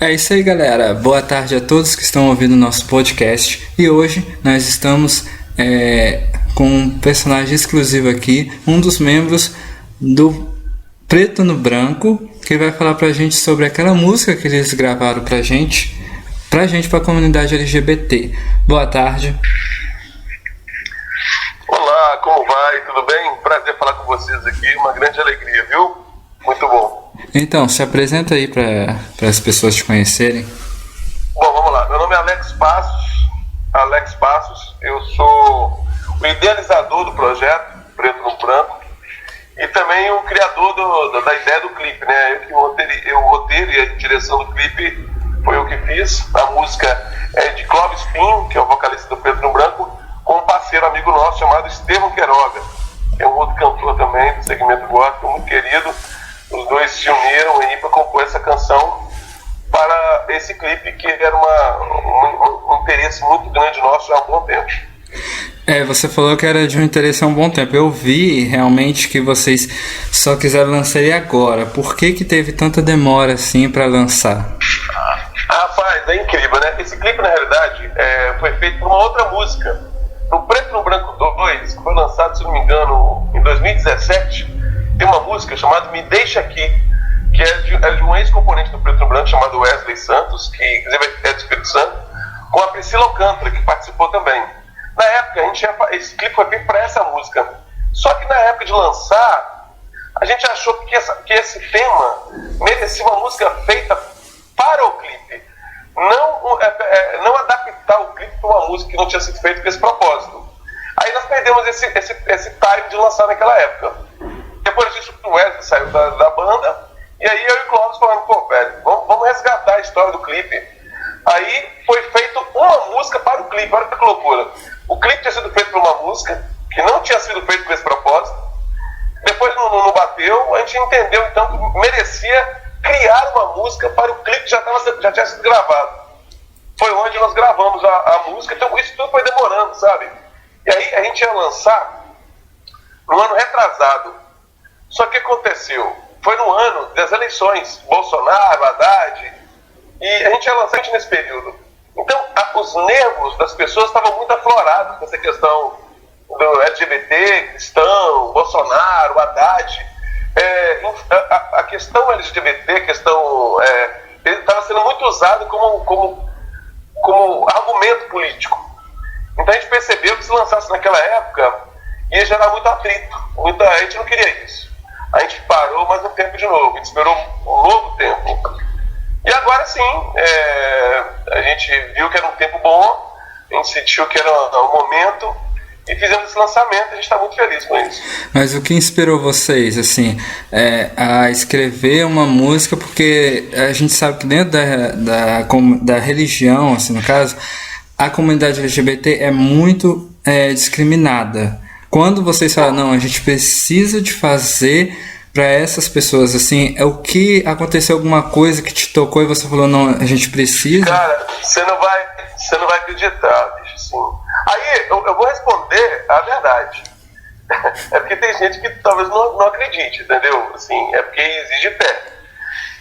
É isso aí, galera. Boa tarde a todos que estão ouvindo o nosso podcast. E hoje nós estamos com um personagem exclusivo aqui, um dos membros do Preto no Branco, que vai falar pra gente sobre aquela música que eles gravaram pra gente, pra comunidade LGBT. Boa tarde. Olá, como vai? Tudo bem? Prazer falar com vocês aqui, uma grande alegria, viu? Muito bom. Então, se apresenta aí para as pessoas te conhecerem. Bom, vamos lá. Meu nome é Alex Passos. Eu sou o idealizador do projeto Preto no Branco e também o criador da ideia do clipe, né? O roteiro e a direção do clipe foi eu que fiz. A música é de Clóvis Pinho, que é o vocalista do Preto no Branco, com um parceiro amigo nosso chamado Estevão Queiroga, que é um outro cantor também do segmento gospel, muito querido. Os dois se uniram aí para compor essa canção para esse clipe, que era um interesse muito grande nosso há um bom tempo. Você falou que era de um interesse há um bom tempo. Eu vi realmente que vocês só quiseram lançar ele agora. Por que teve tanta demora assim para lançar? Rapaz, é incrível, né? Esse clipe, na realidade, foi feito por uma outra música. No Preto no Branco 2, que foi lançado, se não me engano, em 2017, tem uma música chamada Me Deixa Aqui, que é de um ex-componente do Preto no Branco chamado Wesley Santos, que inclusive é do Espírito Santo, com a Priscila Alcântara, que participou também. Na época, esse clipe foi feito para essa música. Só que na época de lançar, a gente achou que esse tema merecia uma música feita para o clipe. Não adaptar o clipe para uma música que não tinha sido feita com esse propósito. Aí nós perdemos esse time de lançar naquela época. Depois disso, o Wesley saiu da banda, e aí eu e o Clóvis falamos, pô, velho, vamos resgatar a história do clipe. Aí foi feito uma música para o clipe, olha que loucura. O clipe tinha sido feito por uma música, que não tinha sido feito com esse propósito. Depois não bateu, a gente entendeu então que merecia criar uma música para o clipe que já tinha sido gravado. Foi onde nós gravamos a música, então isso tudo foi demorando, sabe? E aí a gente ia lançar no ano retrasado. Só que aconteceu? Foi no ano das eleições, Bolsonaro, Haddad, e a gente ia lançar nesse período. Então, os nervos das pessoas estavam muito aflorados com essa questão do LGBT, cristão, Bolsonaro, Haddad. A questão LGBT, ele estava sendo muito usado como argumento político. Então a gente percebeu que se lançasse naquela época, ia gerar muito atrito. A gente não queria isso. A gente parou mais um tempo de novo, a gente esperou um novo tempo. E agora sim, a gente viu que era um tempo bom, a gente sentiu que era um momento, e fizemos esse lançamento, a gente está muito feliz com isso. Mas o que inspirou vocês, assim, a escrever uma música? Porque a gente sabe que dentro da religião, assim, no caso, a comunidade LGBT é muito discriminada. Quando vocês falam, não, a gente precisa de fazer para essas pessoas, assim, é o que aconteceu, alguma coisa que te tocou e você falou, não, a gente precisa? Cara, você não vai acreditar, bicho, assim. Aí eu vou responder a verdade. É porque tem gente que talvez não acredite, entendeu? Assim, é porque exige fé.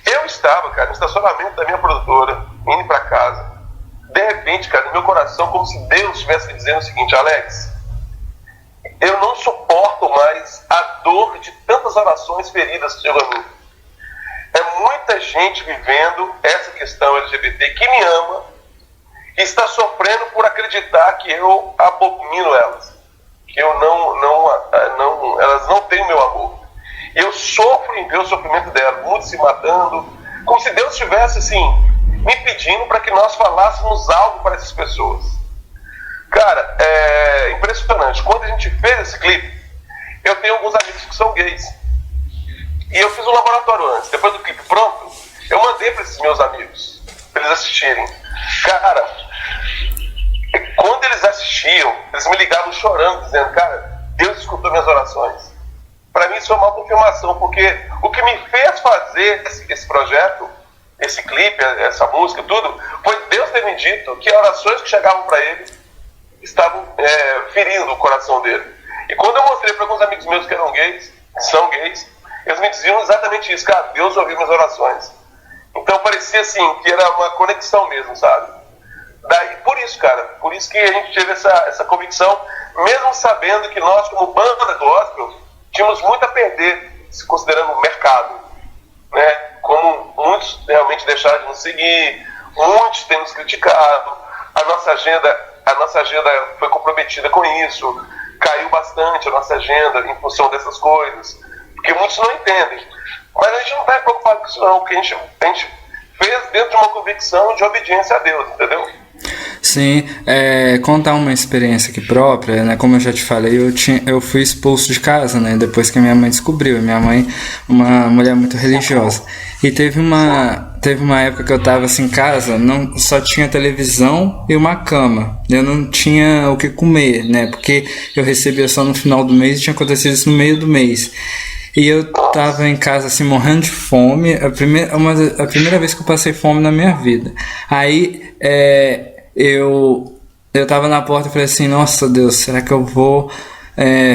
Eu estava, cara, no estacionamento da minha produtora, indo para casa. De repente, cara, no meu coração, como se Deus estivesse me dizendo o seguinte, Alex, eu não suporto mais a dor de tantas orações feridas que chegam a mim. É muita gente vivendo essa questão LGBT que me ama e está sofrendo por acreditar que eu abomino elas, que eu elas não têm o meu amor. E eu sofro em ver o sofrimento delas, muitos se matando, como se Deus estivesse assim, me pedindo para que nós falássemos algo para essas pessoas. Cara, é impressionante. Quando a gente fez esse clipe, eu tenho alguns amigos que são gays. E eu fiz um laboratório antes. Depois do clipe pronto, eu mandei para esses meus amigos, para eles assistirem. Cara, quando eles assistiam, eles me ligavam chorando, dizendo, cara, Deus escutou minhas orações. Para mim isso foi uma confirmação, porque o que me fez fazer esse projeto, esse clipe, essa música, tudo, foi Deus ter me dito que orações que chegavam para ele estavam ferindo o coração dele. E quando eu mostrei para alguns amigos meus que eram gays, que são gays, eles me diziam exatamente isso, cara, Deus ouviu minhas orações. Então, parecia assim, que era uma conexão mesmo, sabe? Daí, por isso, cara, por isso que a gente teve essa convicção, mesmo sabendo que nós, como banda gospel, tínhamos muito a perder, se considerando o mercado, né? Como muitos realmente deixaram de nos seguir, muitos têm nos criticado, a nossa agenda foi comprometida com isso, caiu bastante a nossa agenda em função dessas coisas, porque muitos não entendem. Mas a gente não está preocupado com isso não, porque a gente fez dentro de uma convicção de obediência a Deus, entendeu? Sim, contar uma experiência aqui própria, né? Como eu já te falei, eu fui expulso de casa, né? Depois que a minha mãe descobriu. Minha mãe, uma mulher muito religiosa. E teve uma época que eu tava assim em casa, só tinha televisão e uma cama. Eu não tinha o que comer, né? Porque eu recebia só no final do mês e tinha acontecido isso no meio do mês. E eu tava em casa assim, morrendo de fome. A primeira vez que eu passei fome na minha vida. Aí, eu tava na porta e falei assim, nossa Deus, será que eu vou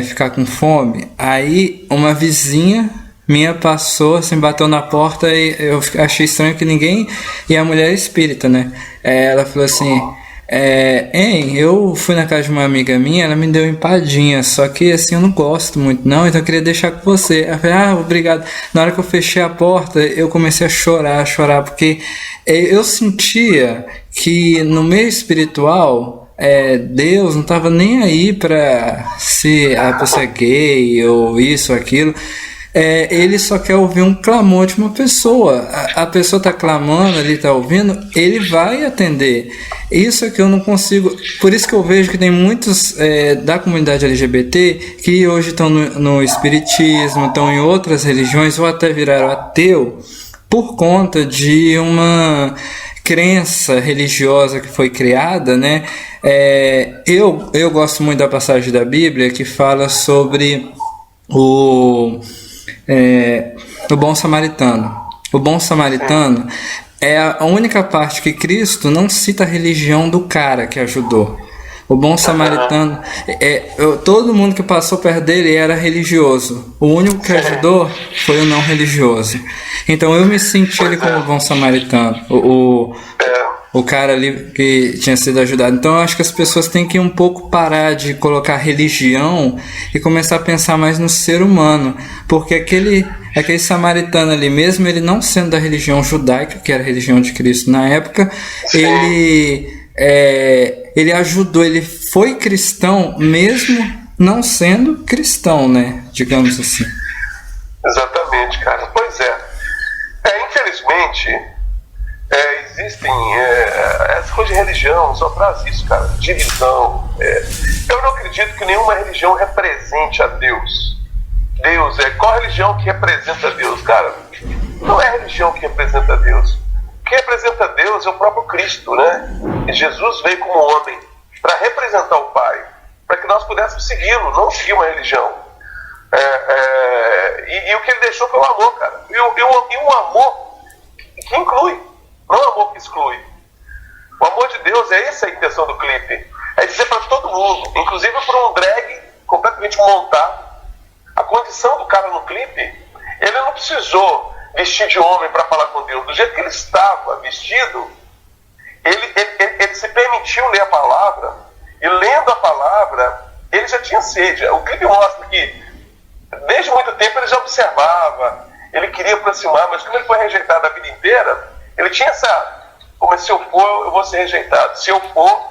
ficar com fome? Aí uma vizinha minha passou, assim, bateu na porta e eu achei estranho que ninguém... E a mulher é espírita, né? Ela falou assim... eu fui na casa de uma amiga minha, ela me deu empadinha, só que assim eu não gosto muito não, então eu queria deixar com você. Eu falei, obrigado. Na hora que eu fechei a porta, eu comecei a chorar, porque eu sentia que no meio espiritual, Deus não estava nem aí para se a pessoa é gay ou isso ou aquilo. Ele só quer ouvir um clamor de uma pessoa. A pessoa está clamando, ele está ouvindo, ele vai atender. Isso é que eu não consigo. Por isso que eu vejo que tem muitos da comunidade LGBT que hoje estão no espiritismo, estão em outras religiões ou até viraram ateu por conta de uma crença religiosa que foi criada, né? Eu gosto muito da passagem da Bíblia que fala sobre o bom samaritano. O bom samaritano é a única parte que Cristo não cita a religião do cara que ajudou. O bom samaritano, todo mundo que passou perto dele era religioso. O único que ajudou foi o não religioso. Então eu me senti ali como o bom samaritano. O cara ali que tinha sido ajudado. Então eu acho que as pessoas têm que um pouco parar de colocar religião e começar a pensar mais no ser humano, porque aquele samaritano ali, mesmo ele não sendo da religião judaica, que era a religião de Cristo na época, ele ajudou, ele foi cristão mesmo não sendo cristão, né, digamos assim. Exatamente, cara. Pois infelizmente existem essa coisa de religião só traz isso, cara, divisão. Eu não acredito que nenhuma religião represente a Deus. Qual religião que representa Deus? Cara, não é a religião que representa Deus. O que representa Deus é o próprio Cristo, né? E Jesus veio como homem para representar o Pai, para que nós pudéssemos segui-lo, não seguir uma religião. E o que ele deixou foi o amor, cara. E o amor que inclui, não o amor que exclui. O amor de Deus, essa a intenção do clipe. É dizer para todo mundo, inclusive para um drag completamente montado, a condição do cara no clipe, ele não precisou vestir de homem para falar com Deus. Do jeito que ele estava vestido, ele se permitiu ler a palavra, e lendo a palavra, ele já tinha sede. O clipe mostra que, desde muito tempo, ele já observava, ele queria aproximar, mas como ele foi rejeitado a vida inteira, ele tinha como se eu for, eu vou ser rejeitado. Se eu for,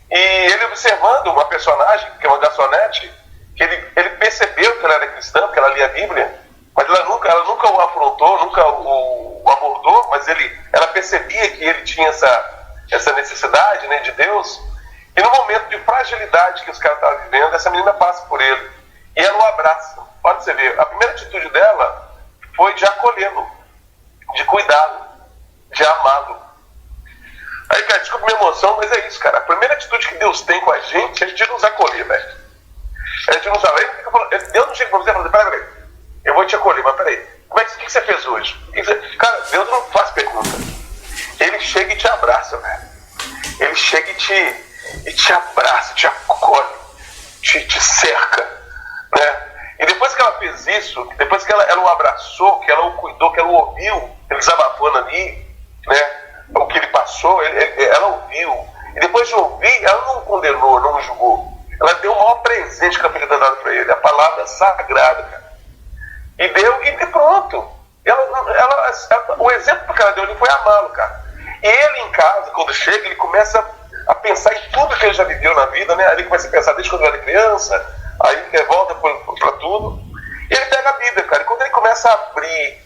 e ele observando uma personagem, que é uma garçonete, que ele percebeu que ela era cristã, porque ela lia a Bíblia, mas ela nunca o afrontou, nunca o abordou, mas ela percebia que ele tinha essa necessidade, né, de Deus, e no momento de fragilidade que os caras estavam vivendo, essa menina passa por ele, e ela o abraça. Pode você ver, a primeira atitude dela foi de acolhê-lo, de cuidá-lo, de amá-lo. Aí, cara, desculpa minha emoção, mas é isso, cara. A primeira atitude que Deus tem com a gente é de nos acolher, velho. É de nos acolher. Deus não chega pra você e fala, peraí, eu vou te acolher, mas peraí, o que você fez hoje? Cara, Deus não faz pergunta. Ele chega e te abraça, velho. Ele chega e te abraça, te acolhe, te cerca, né? E depois que ela fez isso, depois que ela o abraçou, que ela o cuidou, que ela o ouviu, ele desabafando ali, né, o que ele passou, ela ouviu. E depois de ouvir, ela não condenou, não julgou. Ela deu o maior presente que a vida dado para ele, a palavra sagrada, cara. E deu, e pronto. O exemplo que ela deu ali foi amá-lo, cara. E ele em casa, quando chega, ele começa a pensar em tudo que ele já viveu na vida, né? Aí ele começa a pensar desde quando ele era criança, aí ele volta para tudo. E ele pega a Bíblia, cara. E quando ele começa a abrir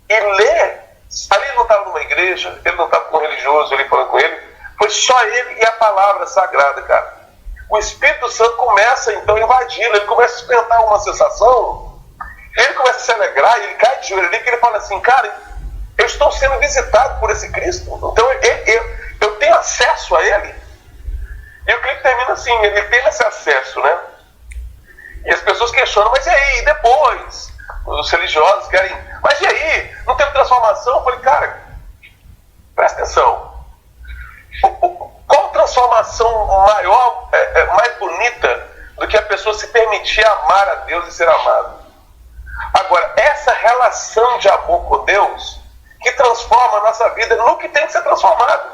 e ler, ali ele não estava numa igreja, ele não estava com um religioso ali falando com ele, foi só ele e a palavra sagrada, cara. O Espírito Santo começa então a invadi-lo, ele começa a experimentar uma sensação, ele começa a se alegrar, ele cai de joelho ali, que ele fala assim, cara, eu estou sendo visitado por esse Cristo, então eu tenho acesso a ele. E o clipe termina assim, ele tem esse acesso, né? E as pessoas questionam, mas e aí, e depois? Os religiosos querem, mas e aí? Não teve transformação? Eu falei, cara, presta atenção. Qual transformação maior, mais bonita do que a pessoa se permitir amar a Deus e ser amado? Agora, essa relação de amor com Deus que transforma a nossa vida no que tem que ser transformado.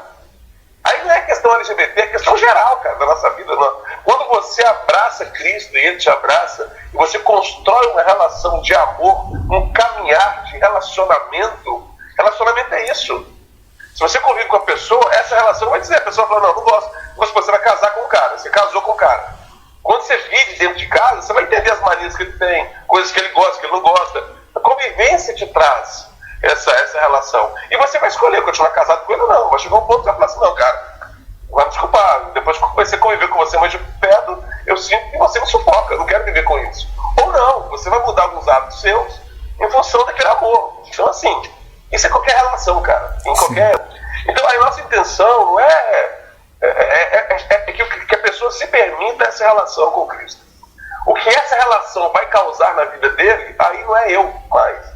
Aí não é questão LGBT, é questão geral, cara, da nossa vida. Não. Quando você abraça Cristo e Ele te abraça, e você constrói uma relação de amor, um caminhar de relacionamento é isso. Se você convive com a pessoa, essa relação vai dizer, a pessoa fala, não gosto. Você vai casar com o cara, você casou com o cara. Quando você vive dentro de casa, você vai entender as manias que ele tem, coisas que ele gosta, que ele não gosta. A convivência te traz essa relação. E você vai escolher continuar casado com ele ou não. Vai chegar um ponto que você vai falar assim, não, cara, vai me desculpar, depois que eu comecei a conviver com você mais de perto, eu sinto que você me sufoca, eu não quero viver com isso. Ou não, você vai mudar alguns hábitos seus em função daquele amor. Então, assim, isso é qualquer relação, cara. Em qualquer... Então, a nossa intenção não é que a pessoa se permita essa relação com Cristo. O que essa relação vai causar na vida dele, aí não é eu mais.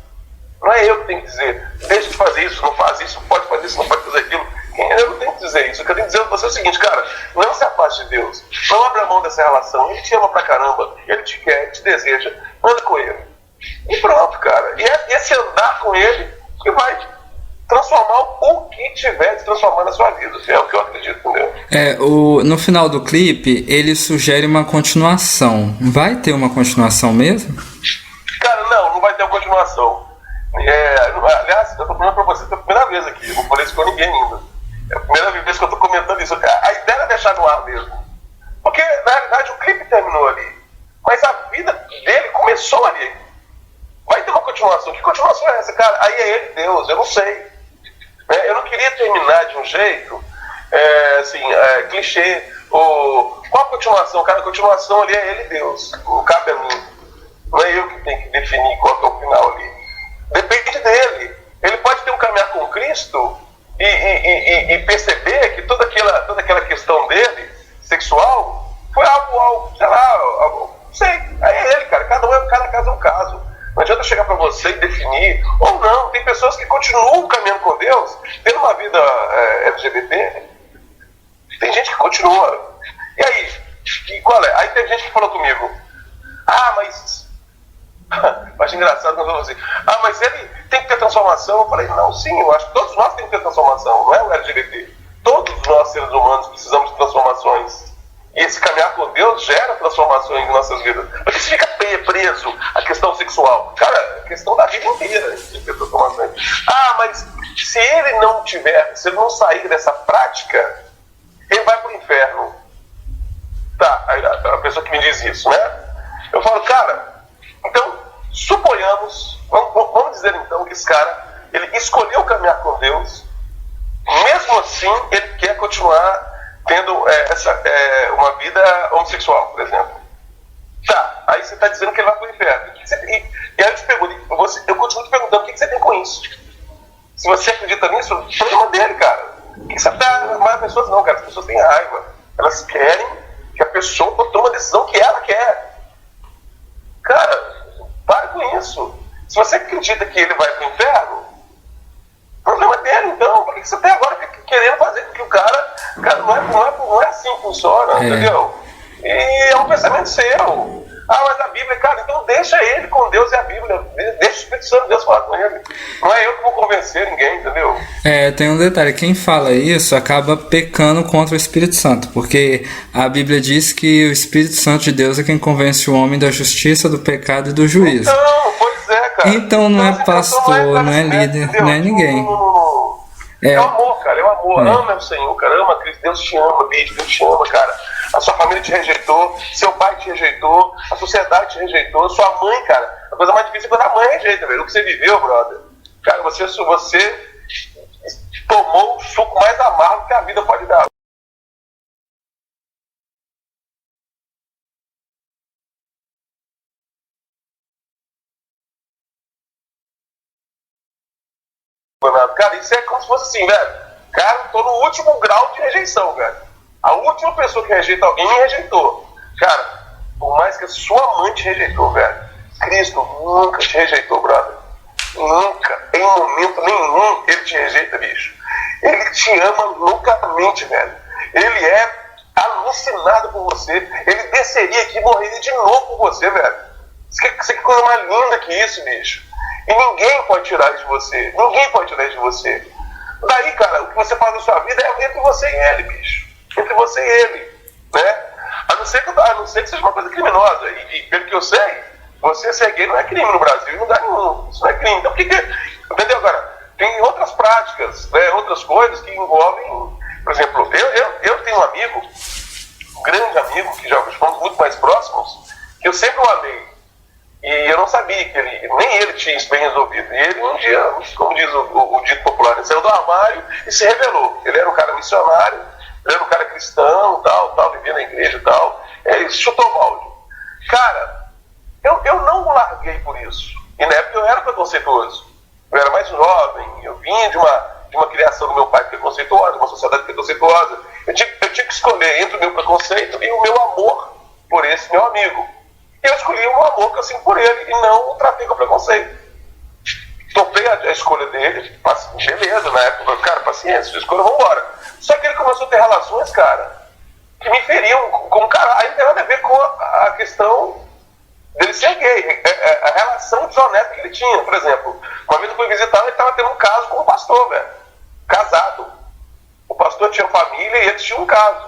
Não é eu que tenho que dizer, deixa de fazer isso, não faz isso, pode fazer isso, não pode fazer aquilo. Eu não tenho que dizer isso. O que eu tenho que dizer para você é o seguinte, cara, não se afaste de Deus. Não abra mão dessa relação. Ele te ama pra caramba, ele te quer, ele te deseja. Anda com ele. E pronto, cara. E é esse andar com ele que vai transformar o que tiver de transformar na sua vida. É o que eu acredito, entendeu? No final do clipe, ele sugere uma continuação. Vai ter uma continuação mesmo? Cara, não vai ter uma continuação. Aliás, eu tô falando pra você pela primeira vez aqui. Eu não falei isso com ninguém ainda. É a primeira vez que eu tô comentando isso. A ideia é deixar no ar mesmo. Porque, na realidade, o clipe terminou ali. Mas a vida dele começou ali. Vai ter uma continuação. Que continuação é essa, cara? Aí é ele, Deus, eu não sei. Eu não queria terminar de um jeito, clichê. Qual a continuação? Cara, a continuação ali é ele, Deus. Não cabe a mim. Não é eu que tenho que definir qual que é o final ali. Depende dele. Ele pode ter um caminhar com Cristo e perceber que toda aquela questão dele, sexual, foi algo sei lá, não sei. Aí é ele, cara. Cada caso é um caso. Não adianta eu chegar para você e definir, ou não. Tem pessoas que continuam caminhando com Deus, tendo uma vida LGBT. Tem gente que continua. E aí? Qual é? Aí tem gente que falou comigo, mas... Eu acho engraçado quando eu falo assim, mas ele tem que ter transformação. Eu falei, não, sim, eu acho que todos nós temos que ter transformação, não é o LGBT. Todos nós, seres humanos, precisamos de transformações. E esse caminhar com Deus gera transformações em nossas vidas. Mas você fica preso à questão sexual. Cara, a questão da vida inteira de ter transformações. Mas se ele não sair dessa prática, ele vai para o inferno. Tá, a pessoa que me diz isso, né? Eu falo, cara, então, suponhamos, vamos dizer então que esse cara, ele escolheu caminhar com Deus, mesmo assim ele quer continuar tendo uma vida homossexual, por exemplo. Tá, aí você está dizendo que ele vai para o inferno. E aí eu te pergunto, eu continuo te perguntando o que você tem com isso. Se você acredita nisso, o problema dele, cara. O que você está... Mas as pessoas não, cara, as pessoas têm raiva. Elas querem que a pessoa tome uma decisão que ela quer. Cara, pare com isso. Se você acredita que ele vai para o inferno, o problema é dele, então. Por que você está agora querendo fazer com que o cara não é assim que funciona, entendeu? E é um pensamento seu. Ah, mas a Bíblia, cara, então deixa ele com Deus e a Bíblia. Deixa o Espírito Santo de Deus falar com ele. Não é eu que vou convencer ninguém, entendeu? Tem um detalhe, quem fala isso acaba pecando contra o Espírito Santo, porque a Bíblia diz que o Espírito Santo de Deus é quem convence o homem da justiça, do pecado e do juízo. Então, pois é, cara. Então não é pastor, não é líder, não é ninguém. É o amor, cara, é o amor. Ama o Senhor, cara, ama Cristo. Deus te ama, bicho, Deus te ama, cara. A sua família te rejeitou, seu pai te rejeitou, a sociedade te rejeitou, sua mãe, cara. A coisa mais difícil é quando a mãe rejeita, velho. O que você viveu, brother. Cara, você tomou o suco mais amargo que a vida pode dar. Cara, isso é como se fosse assim, velho. Cara, eu tô no último grau de rejeição, velho. A última pessoa que rejeita alguém me rejeitou. Cara, por mais que a sua mãe te rejeitou, velho, Cristo nunca te rejeitou, brother. Nunca, em momento nenhum, ele te rejeita, bicho. Ele te ama loucamente, velho. Ele é alucinado por você. Ele desceria aqui e morreria de novo por você, velho. Isso que coisa mais linda que isso, bicho. E ninguém pode tirar isso de você. Ninguém pode tirar isso de você. Daí, cara, o que você faz na sua vida é entre você e ele, bicho. Entre você e ele, né? A não ser que seja uma coisa criminosa. E pelo que eu sei, você ser gay não é crime no Brasil, em lugar nenhum. Isso não é crime. Então, entendeu? Agora, tem outras práticas, né? Outras coisas que envolvem... Por exemplo, eu tenho um amigo, um grande amigo, que já fomos muito mais próximos, que eu sempre o amei. E eu não sabia que nem ele tinha isso bem resolvido. E ele um dia, como diz o dito popular, ele saiu do armário e se revelou. Ele era um cara missionário, ele era um cara cristão, tal, vivia na igreja e tal. Ele chutou o balde. Cara, eu não o larguei por isso. E na época eu era preconceituoso. Eu era mais jovem, eu vinha de uma criação do meu pai preconceituosa, uma sociedade preconceituosa. Eu tinha que escolher entre o meu preconceito e o meu amor por esse meu amigo. E eu escolhi um amor que eu sinto por ele e não o tratei com preconceito. Topei a escolha dele, beleza, na época, cara, paciência, sua escolha, vambora. Só que ele começou a ter relações, cara, que me feriam como cara. Aí não tem nada a ver com a questão dele ser gay, a relação desonesta que ele tinha. Por exemplo, uma vez eu fui visitar, ele estava tendo um caso com o pastor, velho, casado. O pastor tinha família e eles tinham um caso.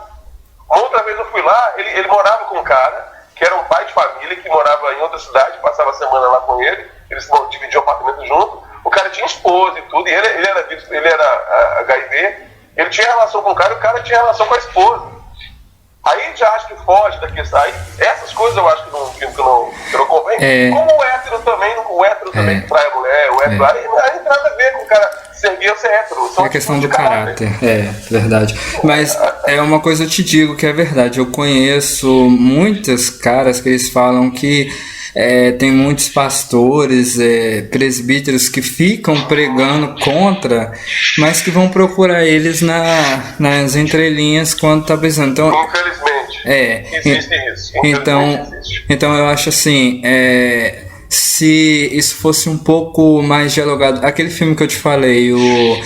Uma outra vez eu fui lá, ele morava com um cara que era um pai de família, que morava em outra cidade, passava a semana lá com ele, eles dividiam o apartamento junto. O cara tinha esposa e tudo, e ele era HIV, ele tinha relação com o cara e o cara tinha relação com a esposa. Aí já acho que foge da questão. Aí, essas coisas eu acho que não convém. Como o hétero também trai a mulher, o hétero, aí não tem nada a ver com o cara ser gay ou ser hétero. É a questão do caráter, verdade. Mas é uma coisa eu te digo que é verdade. Eu conheço muitos caras que eles falam que tem muitos pastores, presbíteros que ficam pregando contra, mas que vão procurar eles nas entrelinhas quando está precisando. Então, infelizmente, existe isso. Então eu acho assim, se isso fosse um pouco mais dialogado, aquele filme que eu te falei, o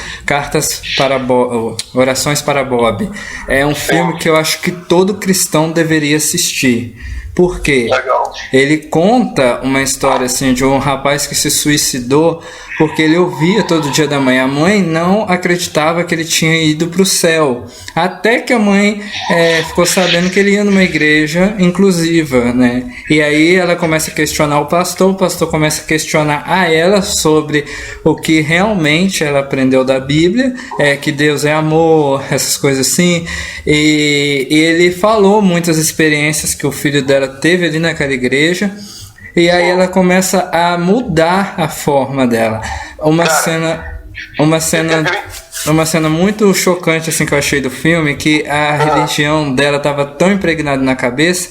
Orações para Bob, é um filme que eu acho que todo cristão deveria assistir. Por quê? Legal. Ele conta uma história assim de um rapaz que se suicidou porque ele ouvia todo dia da mãe. A mãe não acreditava que ele tinha ido para o céu. Até que a mãe ficou sabendo que ele ia numa igreja inclusiva, né? E aí ela começa a questionar o pastor começa a questionar a ela sobre o que realmente ela aprendeu da Bíblia, que Deus é amor, essas coisas assim. E ele falou muitas experiências que o filho dela teve ali naquela igreja. E aí ela começa a mudar a forma dela. Uma cena muito chocante assim que eu achei do filme, que a religião dela estava tão impregnada na cabeça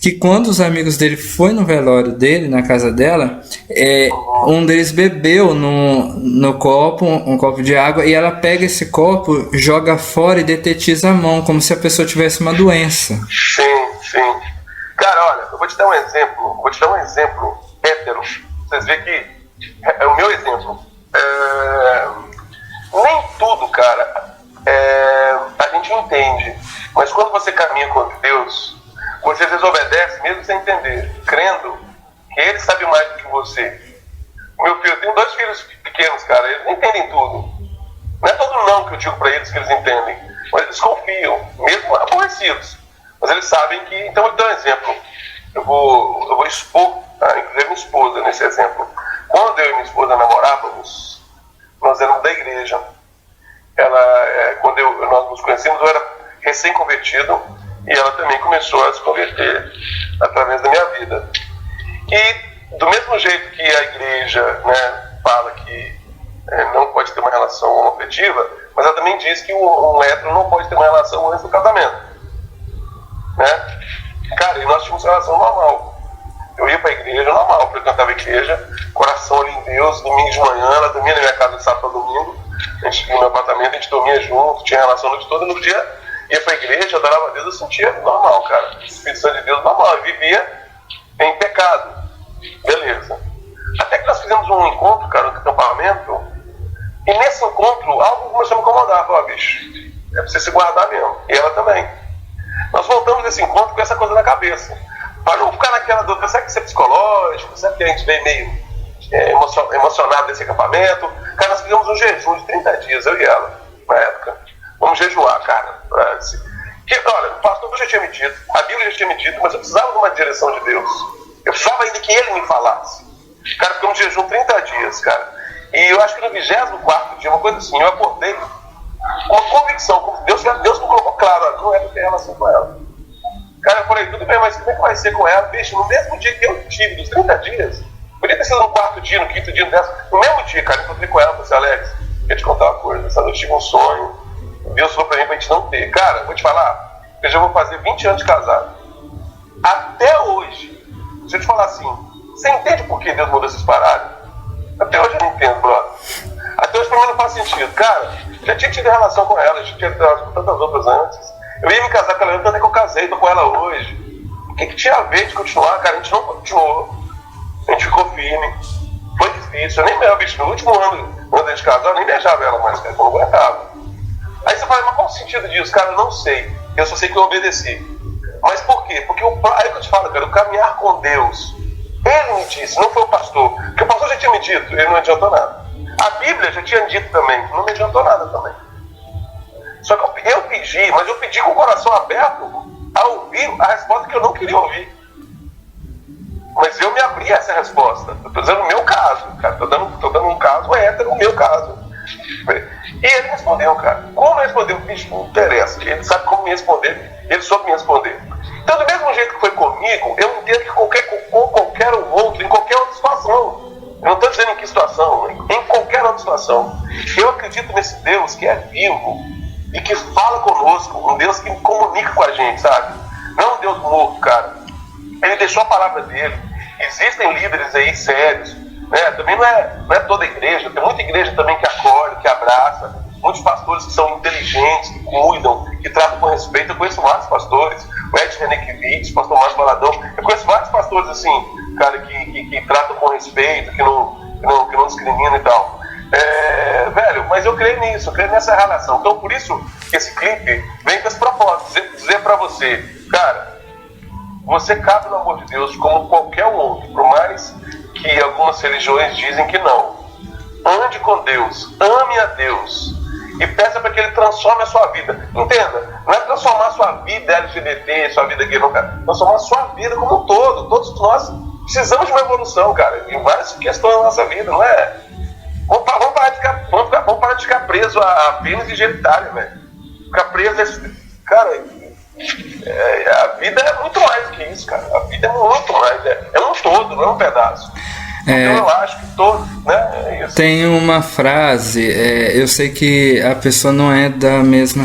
que quando os amigos dele foram no velório dele, na casa dela, um deles bebeu no copo, um copo de água, e ela pega esse copo, joga fora e detetiza a mão, como se a pessoa tivesse uma doença. Sim. Cara, olha, eu vou te dar um exemplo hétero. Vocês veem que é o meu exemplo. Nem tudo, cara, a gente entende. Mas quando você caminha com Deus, você às vezes obedece mesmo sem entender. crendo que ele sabe mais do que você. Meu filho, eu tenho 2 filhos pequenos, cara, eles não entendem tudo. Não é todo não que eu digo para eles que eles entendem, mas eles confiam, mesmo aborrecidos. Mas eles sabem que... Então, eu vou dar um exemplo. Eu vou expor, tá? Inclusive minha esposa, nesse exemplo. Quando eu e minha esposa namorávamos, nós éramos da igreja. Quando nós nos conhecemos, eu era recém-convertido e ela também começou a se converter através da minha vida. E do mesmo jeito que a igreja, né, fala que não pode ter uma relação homoafetiva, mas ela também diz que um hétero não pode ter uma relação antes do casamento, né? Cara, e nós tínhamos relação normal. Eu ia para a igreja normal, frequentava a igreja, coração ali em Deus, domingo de manhã, ela dormia na minha casa de sábado a domingo, a gente ia no meu apartamento, a gente dormia junto, tinha relação a noite toda, no dia ia para a igreja, adorava a Deus, eu sentia normal, cara, Espírito Santo de Deus normal, eu vivia em pecado, beleza. Até que nós fizemos um encontro, cara, no acampamento, e nesse encontro algo começou a me incomodar, falei, bicho, é pra você se guardar mesmo, e ela também. Nós voltamos desse encontro com essa coisa na cabeça, para não ficar naquela dúvida, será que isso é psicológico, será que a gente veio meio emocionado desse acampamento? Cara, nós fizemos um jejum de 30 dias, eu e ela, na época. Vamos jejuar, cara. Olha, o pastor já tinha me dito, a Bíblia já tinha me dito, mas eu precisava de uma direção de Deus. Eu precisava ainda que Ele me falasse. Cara, ficamos de jejum 30 dias, cara. E eu acho que no 24º dia, uma coisa assim, eu acordei com uma convicção, Deus me colocou claro, olha, não é pra ter relação com ela. Cara, eu falei, tudo bem, mas como é que vai ser com ela? Bicho, no mesmo dia que eu tive, dos 30 dias, podia ter sido no 4º dia, no 5º dia, no 10º, no mesmo dia, cara, eu encontrei com ela, falei assim, Alex, queria te contar uma coisa, essa noite eu tive um sonho, Deus falou pra mim pra gente não ter. Cara, vou te falar, eu já vou fazer 20 anos de casado. Até hoje, se eu te falar assim, você entende por que Deus mudou esses paradas? Até hoje eu não entendo, brother. Até hoje pra mim não faz sentido. Cara, já tinha tido relação com ela, já tinha tido relação com tantas outras antes. Eu ia me casar com ela, tanto é que eu casei, tô com ela hoje. O que tinha a ver de continuar, cara? A gente não continuou. A gente ficou firme. Foi difícil. Eu nem me bicho, no último ano, antes de casar, eu nem beijava ela mais, cara, eu não aguentava. Aí você fala, mas qual o sentido disso? Cara, eu não sei. Eu só sei que eu obedeci. Mas por quê? Porque aí que eu te falo, cara, o caminhar com Deus, Ele me disse, não foi o pastor. Porque o pastor já tinha me dito, ele não adiantou nada. A Bíblia já tinha dito também, não me adiantou nada também. Só que eu pedi, mas eu pedi com o coração aberto a ouvir a resposta que eu não queria ouvir. Mas eu me abri a essa resposta. Eu estou dizendo o meu caso, cara. Estou dando um caso hétero, o meu caso. E ele respondeu, cara. Como ele respondeu? Bicho, não interessa. Ele sabe como me responder, ele soube me responder. Então, do mesmo jeito que foi comigo, eu entendo que com qualquer outro, em qualquer outra situação. Eu não estou dizendo em que situação, em qualquer outra situação. Eu acredito nesse Deus que é vivo e que fala conosco, um Deus que comunica com a gente, sabe? Não é um Deus morto, cara. Ele deixou a palavra dele. Existem líderes aí sérios, né? Também não é toda igreja, tem muita igreja também que acolhe, que abraça, muitos pastores que são inteligentes, que cuidam, que tratam com respeito. Eu conheço vários pastores, o Ed Renekiewicz, o pastor Márcio Baladão, eu conheço vários pastores assim, cara, que tratam com respeito, que não discriminam e tal. Velho, mas eu creio nisso, eu creio nessa relação. Então por isso que esse clipe vem com esse propósito, dizer pra você, cara, você cabe no amor de Deus como qualquer outro, por mais que algumas religiões dizem que não. Ande com Deus, ame a Deus e peça para que Ele transforme a sua vida. Entenda, não é transformar a sua vida LGBT, sua vida gay, não, cara. Transformar a sua vida como um todo. Todos nós precisamos de uma evolução, cara, em várias questões da nossa vida, não é? Vamos parar de ficar preso a pênis e genitália, velho. Ficar preso cara, a vida é muito mais do que isso, cara. A vida é muito mais, é um todo, não é um pedaço. Então eu acho que todo, né, é isso. Tem uma frase, eu sei que a pessoa não é da mesma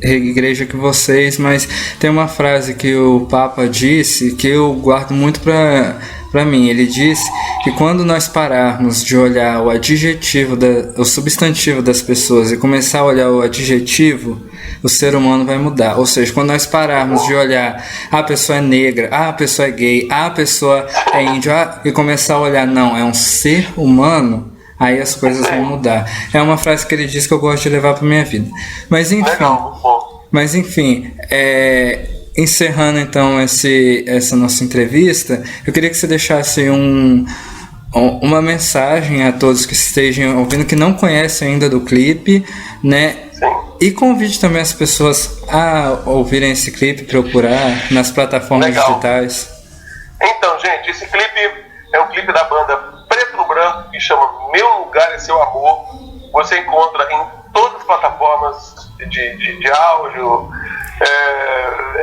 igreja que vocês, mas tem uma frase que o Papa disse que eu guardo muito para mim. Ele disse que quando nós pararmos de olhar o adjetivo, o substantivo das pessoas e começar a olhar o adjetivo, o ser humano vai mudar. Ou seja, quando nós pararmos de olhar a pessoa é negra, a pessoa é gay, a pessoa é índio, e começar a olhar, não, é um ser humano, aí as coisas vão mudar. É uma frase que ele diz que eu gosto de levar para minha vida. Mas enfim, encerrando então essa nossa entrevista, eu queria que você deixasse uma mensagem a todos que estejam ouvindo, que não conhecem ainda do clipe, né? Sim. E convide também as pessoas a ouvirem esse clipe, procurar nas plataformas digitais. Então, gente, esse clipe é um clipe da banda Preto no Branco, que chama Meu Lugar é Seu Amor. Você encontra em todas as plataformas de áudio,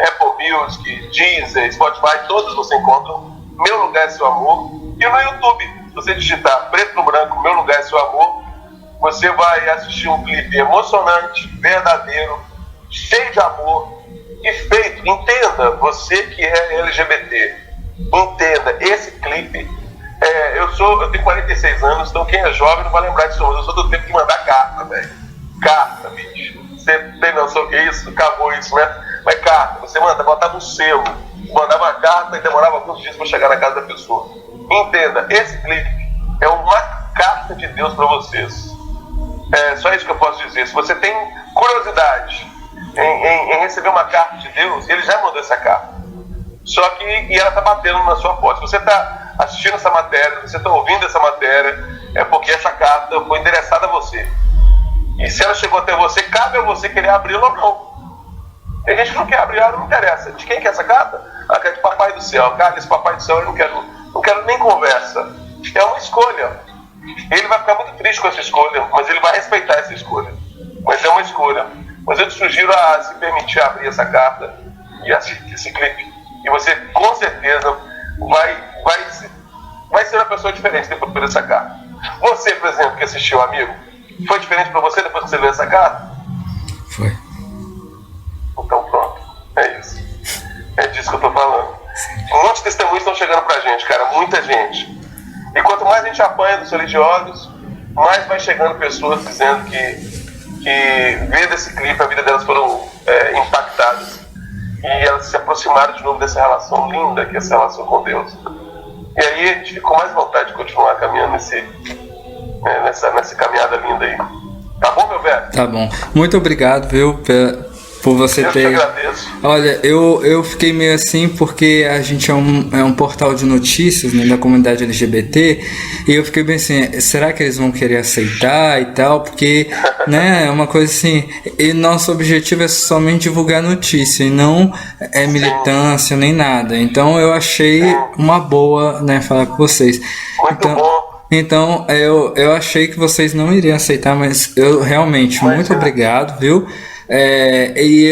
Apple Music, Deezer, Spotify, todas você encontra Meu Lugar é Seu Amor. E no YouTube, se você digitar Preto no Branco, Meu Lugar é Seu Amor, você vai assistir um clipe emocionante, verdadeiro, cheio de amor e feito. Entenda, você que é LGBT, entenda, esse clipe, eu tenho 46 anos, então quem é jovem não vai lembrar disso, mas eu sou do tempo de mandar carta, velho. Carta, bicho. Você tem noção do que é isso? Acabou isso, né? Mas carta, você botava um selo, mandava uma carta e demorava alguns dias para chegar na casa da pessoa. Entenda, esse clipe é uma carta de Deus para vocês. É só isso que eu posso dizer. Se você tem curiosidade em receber uma carta de Deus, ele já mandou essa carta. Só que ela está batendo na sua porta. Se você está assistindo essa matéria, se você está ouvindo essa matéria, é porque essa carta foi endereçada a você. E se ela chegou até você, cabe a você querer abri-la ou não. Tem gente que não quer abrir, ela não interessa. De quem que é essa carta? Ah, que é de Papai do Céu. Cara, esse Papai do Céu eu não quero nem conversa. É uma escolha. Ele vai ficar muito triste com essa escolha, mas ele vai respeitar essa escolha. Mas é uma escolha. Mas eu te sugiro a se permitir abrir essa carta e assistir esse clipe. E você, com certeza, vai ser uma pessoa diferente depois de ler essa carta. Você, por exemplo, que assistiu Amigo, foi diferente para você depois que você leu essa carta? Foi. Então pronto, é isso. É disso que eu tô falando. Um monte de testemunhos estão chegando pra gente, cara, muita gente. E quanto mais a gente apanha dos religiosos, mais vai chegando pessoas dizendo que vendo esse clipe, a vida delas foram impactadas. E elas se aproximaram de novo dessa relação linda, que é essa relação com Deus. E aí a gente ficou mais vontade de continuar caminhando nessa caminhada linda aí. Tá bom, meu velho? Tá bom. Muito obrigado, viu, por você ter... Eu te agradeço. Olha, eu fiquei meio assim porque a gente é um portal de notícias, né, da comunidade LGBT, e eu fiquei bem assim, será que eles vão querer aceitar e tal? Porque, né, é uma coisa assim, e nosso objetivo é somente divulgar notícia e não militância nem nada. Então eu achei uma boa, né, falar com vocês. Muito bom. Então, eu achei que vocês não iriam aceitar, mas eu realmente, muito obrigado, viu? E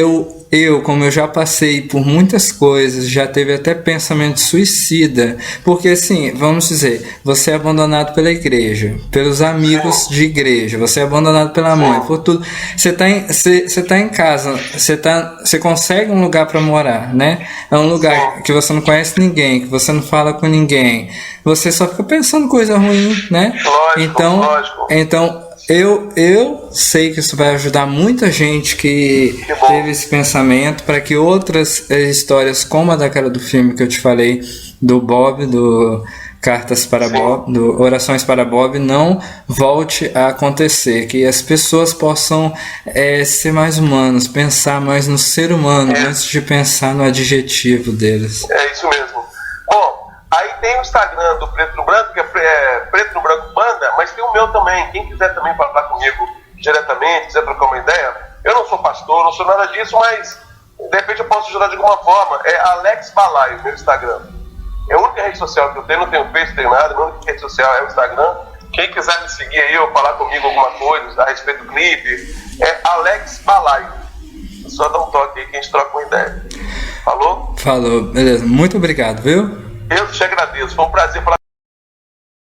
eu, como eu já passei por muitas coisas, já teve até pensamento suicida, porque assim, vamos dizer, você é abandonado pela igreja, pelos amigos de igreja, você é abandonado pela mãe, por tudo. Você tá em casa, você consegue um lugar para morar, né? É um lugar que você não conhece ninguém, que você não fala com ninguém, você só fica pensando coisa ruim, né? Lógico. Então eu sei que isso vai ajudar muita gente que teve esse pensamento, para que outras histórias como a daquela do filme que eu te falei, do Bob, do Cartas para Bob, do Orações para Bob, não volte a acontecer, que as pessoas possam ser mais humanos, pensar mais no ser humano antes de pensar no adjetivo deles. É isso mesmo. Bom, aí tem o Instagram do Preto no Branco, que é Preto no Branco Banda, mas tem o meu também. Quem quiser também falar comigo diretamente, quiser trocar uma ideia, eu não sou pastor, não sou nada disso, mas de repente eu posso ajudar de alguma forma. É Alex Balaio, meu Instagram. É a única rede social que eu tenho, não tenho Face, não tenho nada, a única rede social é o Instagram. Quem quiser me seguir aí ou falar comigo alguma coisa a respeito do clipe, é Alex Balaio. Só dá um toque aí que a gente troca uma ideia. Falou? Falou, beleza. Muito obrigado, viu? Eu te agradeço, foi um prazer falar.